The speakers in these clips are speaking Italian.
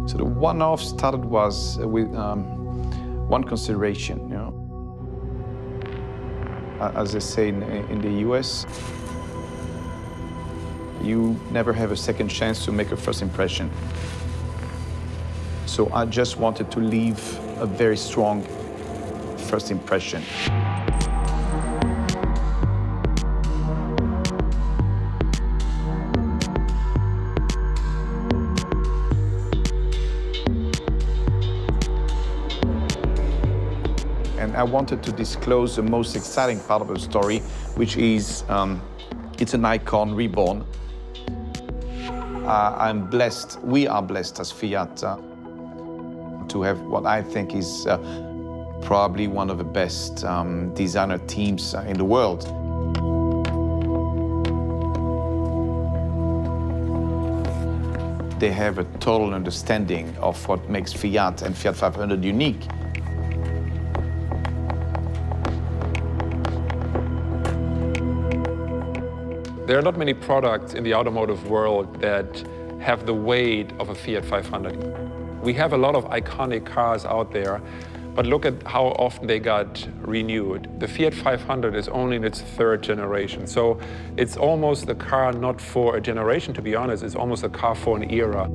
So the one-off started was with one consideration, you know. As they say in the US, you never have a second chance to make a first impression. So I just wanted to leave a very strong first impression. And I wanted to disclose the most exciting part of the story, which is it's an icon reborn. I'm blessed, we are blessed as Fiat to have what I think is probably one of the best designer teams in the world. They have a total understanding of what makes Fiat and Fiat 500 unique. There are not many products in the automotive world that have the weight of a Fiat 500. We have a lot of iconic cars out there, but look at how often they got renewed. The Fiat 500 is only in its third generation, so it's almost a car not for a generation, to be honest, it's almost a car for an era.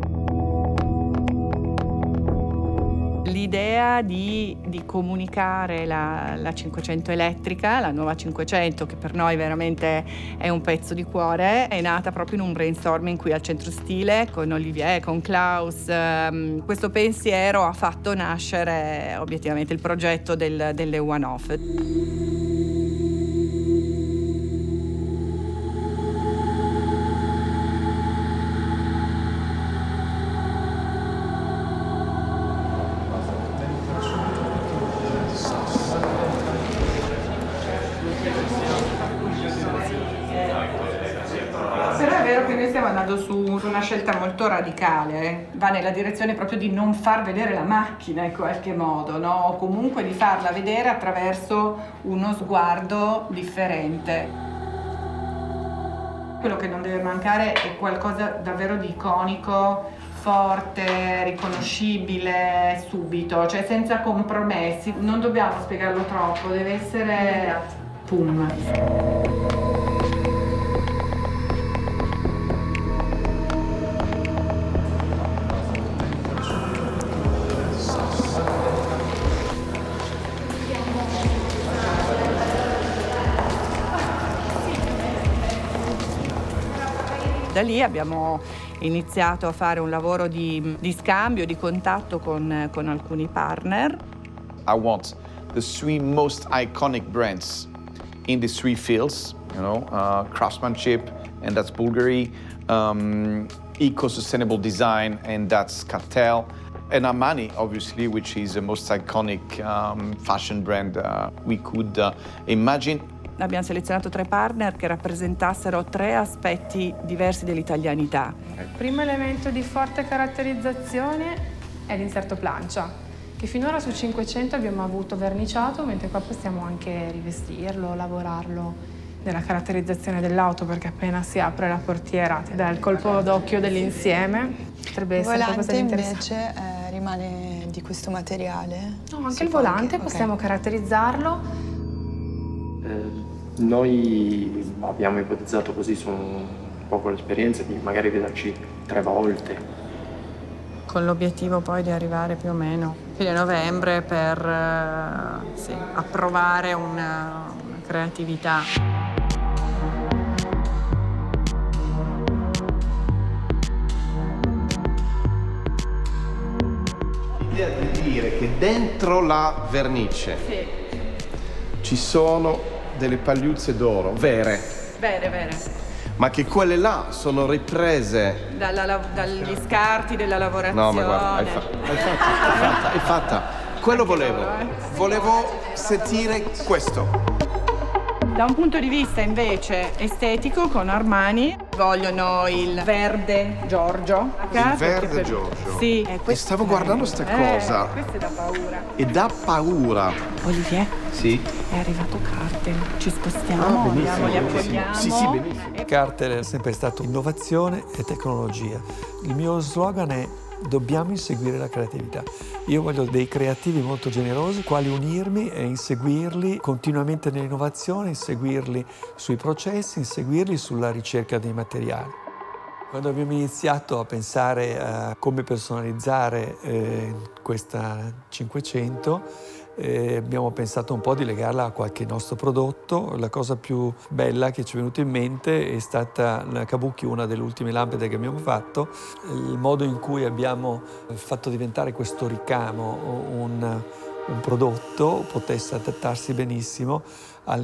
L'idea di comunicare la 500 elettrica, la nuova 500, che per noi veramente è un pezzo di cuore, è nata proprio in un brainstorming qui al Centro Stile con Olivier, con Klaus. Questo pensiero ha fatto nascere obiettivamente il progetto delle one-off. Però è vero che noi stiamo andando su una scelta molto radicale, va nella direzione proprio di non far vedere la macchina in qualche modo, no? O comunque di farla vedere attraverso uno sguardo differente. Quello che non deve mancare è qualcosa davvero di iconico, forte, riconoscibile subito, cioè senza compromessi. Non dobbiamo spiegarlo troppo, deve essere pum. Da lì abbiamo iniziato a fare un lavoro di scambio, di contatto con alcuni partner. I want the three most iconic brands in the three fields, you know, craftsmanship, and that's Bulgari, eco-sustainable design, and that's Cartel, and Armani, obviously, which is the most iconic fashion brand we could imagine. Abbiamo selezionato 3 partner che rappresentassero 3 aspetti diversi dell'italianità. Il primo elemento di forte caratterizzazione è l'inserto plancia, che finora su 500 abbiamo avuto verniciato, mentre qua possiamo anche rivestirlo, lavorarlo nella caratterizzazione dell'auto, perché appena si apre la portiera ti dà il colpo d'occhio dell'insieme. Potrebbe essere qualcosa di interessante. Il volante invece rimane di questo materiale? No, anche il volante possiamo caratterizzarlo. Noi abbiamo ipotizzato così su un poco l'esperienza di magari vederci 3 volte. Con l'obiettivo poi di arrivare più o meno fine novembre per approvare una creatività. L'idea di dire che dentro la vernice ci sono delle pagliuzze d'oro vere, ma che quelle là sono riprese dagli scarti della lavorazione. No, ma guarda, è fatta. Quello volevo sentire questo. Da un punto di vista invece estetico, con Armani vogliono il verde Giorgio. Il verde Giorgio? Sì. E stavo guardando sta cosa. Questo è da paura. E dà paura. Olivier? Sì? È arrivato Cartel. Ci spostiamo, andiamo, li accogliamo. Sì, benissimo. Cartel è sempre stato innovazione e tecnologia. Il mio slogan è Dobbiamo inseguire la creatività. Io voglio dei creativi molto generosi, quali unirmi e inseguirli continuamente nell'innovazione, inseguirli sui processi, inseguirli sulla ricerca dei materiali. Quando abbiamo iniziato a pensare a come personalizzare questa 500, abbiamo pensato un po' di legarla a qualche nostro prodotto. La cosa più bella che ci è venuta in mente è stata la Kabuki, una delle ultime lampade che abbiamo fatto. Il modo in cui abbiamo fatto diventare questo ricamo un prodotto potesse adattarsi benissimo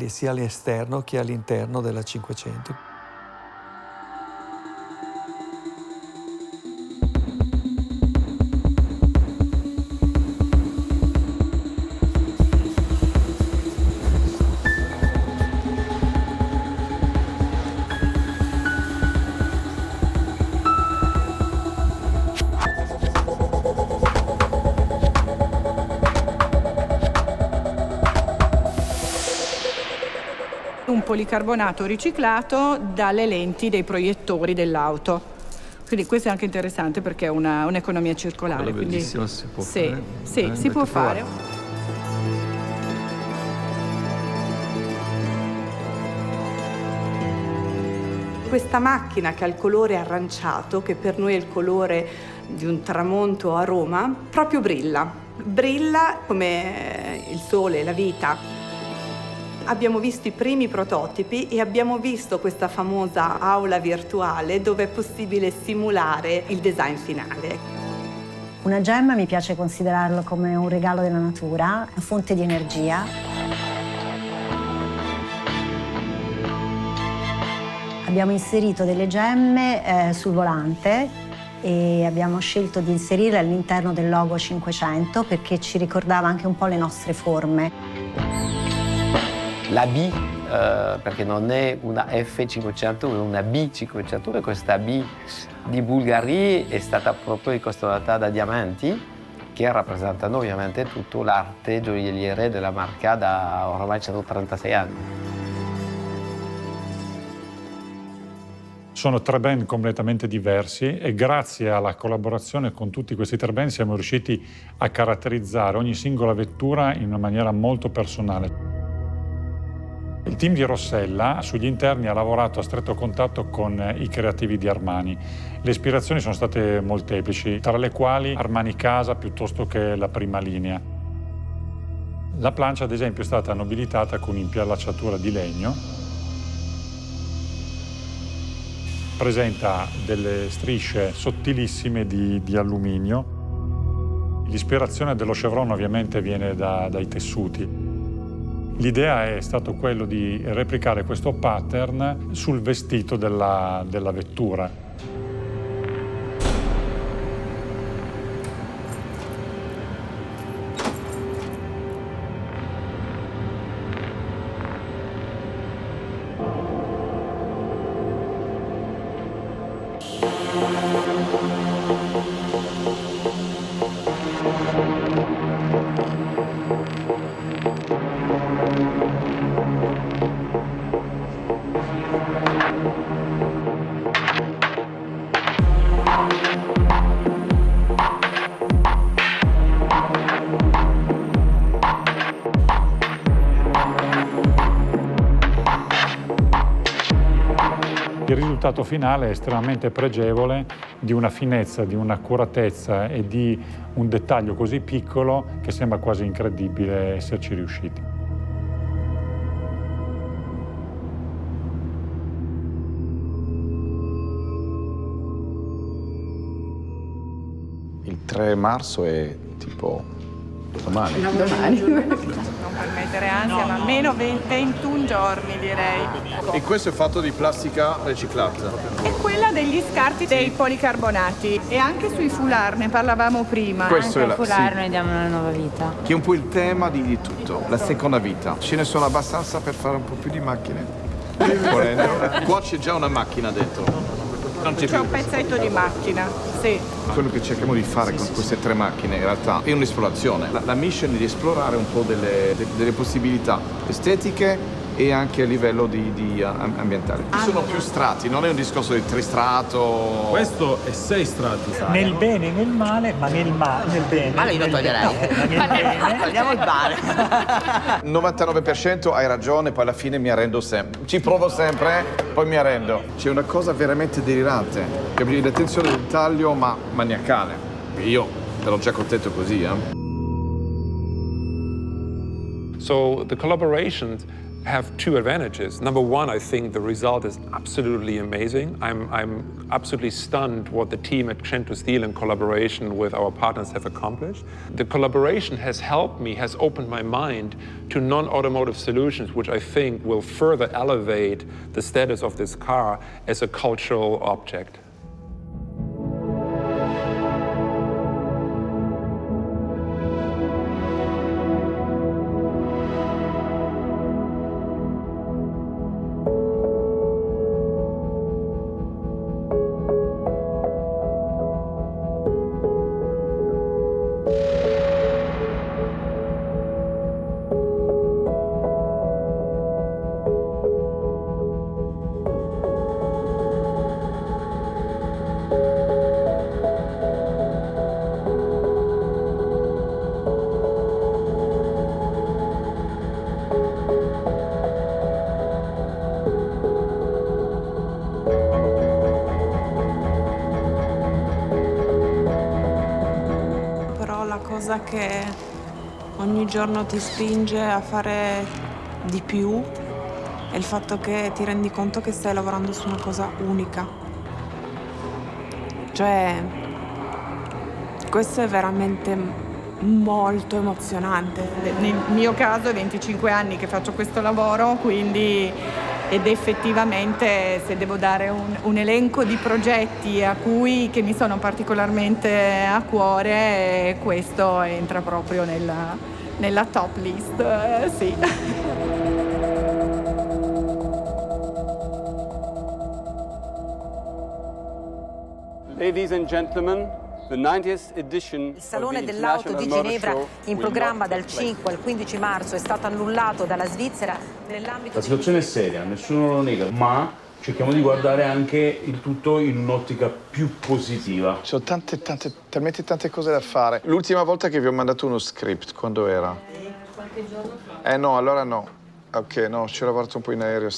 sia all'esterno che all'interno della 500. Un policarbonato riciclato dalle lenti dei proiettori dell'auto. Quindi questo è anche interessante perché è un'economia circolare. Quello quindi bellissimo, si può sì, fare. Sì, si può fare. Questa macchina che ha il colore aranciato, che per noi è il colore di un tramonto a Roma, proprio brilla. Brilla come il sole, la vita. Abbiamo visto i primi prototipi e abbiamo visto questa famosa aula virtuale dove è possibile simulare il design finale. Una gemma mi piace considerarlo come un regalo della natura, una fonte di energia. Abbiamo inserito delle gemme sul volante e abbiamo scelto di inserirle all'interno del logo 500 perché ci ricordava anche un po' le nostre forme. La B, perché non è una F500, ma una B500, e questa B di Bulgari è stata proprio incostolata da diamanti che rappresentano ovviamente tutta l'arte gioielliere della marca da ormai 136 anni. Sono tre brand completamente diversi e grazie alla collaborazione con tutti questi tre brand siamo riusciti a caratterizzare ogni singola vettura in una maniera molto personale. Il team di Rossella sugli interni ha lavorato a stretto contatto con i creativi di Armani. Le ispirazioni sono state molteplici, tra le quali Armani Casa piuttosto che la prima linea. La plancia, ad esempio, è stata nobilitata con un'impiallacciatura di legno. Presenta delle strisce sottilissime di alluminio. L'ispirazione dello chevron ovviamente viene dai tessuti. L'idea è stato quello di replicare questo pattern sul vestito della vettura. Il risultato finale è estremamente pregevole di una finezza, di un'accuratezza e di un dettaglio così piccolo che sembra quasi incredibile esserci riusciti. Il 3 marzo è tipo domani. Non per mettere ansia, ma almeno 21 giorni direi. E questo è fatto di plastica riciclata? E quella degli scarti dei policarbonati. E anche sui foulard, ne parlavamo prima. Questo anche è ai foulard noi diamo una nuova vita. Che è un po' il tema di tutto, la seconda vita. Ce ne sono abbastanza per fare un po' più di macchine? Volendo. Qua c'è già una macchina dentro. Non C'è un pezzetto di macchina, sì. Quello che cerchiamo di fare con queste tre macchine in realtà è un'esplorazione. La mission è di esplorare un po' delle possibilità estetiche, e anche a livello di ambientale. Ci sono più strati, non è un discorso di tristrato. Questo è 6 strati. Nel bene e nel male, ma nel bene. Male io lo toglierei. Togliamo il male. 99% hai ragione, poi alla fine mi arrendo sempre. Ci provo sempre, poi mi arrendo. C'è una cosa veramente delirante, che ha bisogno di attenzione al dettaglio, ma maniacale. Io ero già contento così, So the collaborations have two advantages. Number one, I think the result is absolutely amazing. I'm absolutely stunned what the team at Centrosteel in collaboration with our partners have accomplished. The collaboration has helped me, has opened my mind to non-automotive solutions, which I think will further elevate the status of this car as a cultural object. Che ogni giorno ti spinge a fare di più è il fatto che ti rendi conto che stai lavorando su una cosa unica. Cioè, questo è veramente molto emozionante. Nel mio caso è 25 anni che faccio questo lavoro, quindi ed effettivamente se devo dare un elenco di progetti che mi sono particolarmente a cuore, questo entra proprio nella top list, sì. Ladies and gentlemen, the 90th edition Il Salone dell'Auto di Ginevra, in programma dal 5 al 15 marzo, è stato annullato dalla Svizzera nell'ambito. La situazione è seria, nessuno lo nega, ma cerchiamo di guardare anche il tutto in un'ottica più positiva. Ci sono talmente tante cose da fare. L'ultima volta che vi ho mandato uno script, quando era? Qualche giorno fa. No, allora no. Ok, no, ci ho lavorato un po' in aereo.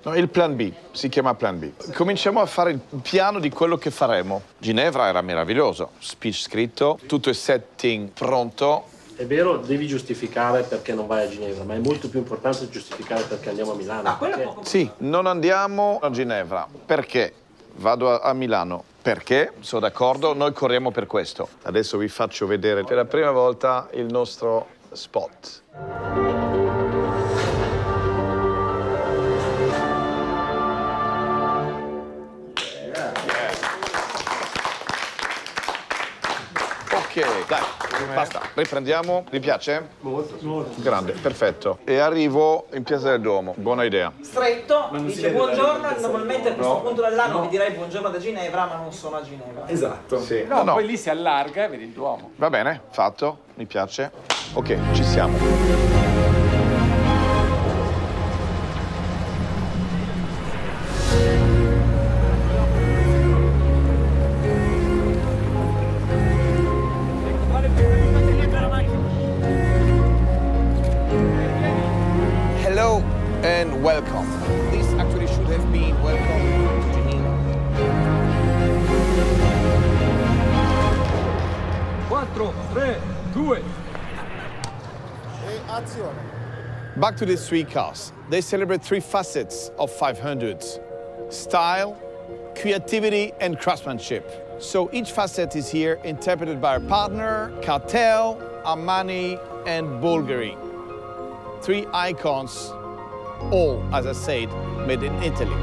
No, il plan B, si chiama plan B. Cominciamo a fare il piano di quello che faremo. Ginevra era meraviglioso, speech scritto, tutto il setting pronto. È vero, devi giustificare perché non vai a Ginevra, ma è molto più importante giustificare perché andiamo a Milano. Sì, non andiamo a Ginevra. Perché? Vado a Milano. Perché? Sono d'accordo, noi corriamo per questo. Adesso vi faccio vedere per la prima volta il nostro spot. Ok, dai, basta, riprendiamo. Vi piace? Molto. Grande, perfetto. E arrivo in Piazza del Duomo, buona idea. Stretto, dice buongiorno, normalmente a questo punto dell'anno vi direi buongiorno da Ginevra, ma non sono a Ginevra. Esatto. Sì. No, poi lì si allarga e vedi il Duomo. Va bene, fatto, mi piace. Ok, ci siamo. Hello and welcome. This actually should have been welcome to Geneva. 4, 3, 2. E azione. Back to these three cars. They celebrate three facets of 500s: style, creativity, and craftsmanship. So each facet is here interpreted by our partner, Cartel, Armani, and Bulgari. Three icons, all, as I said, made in Italy.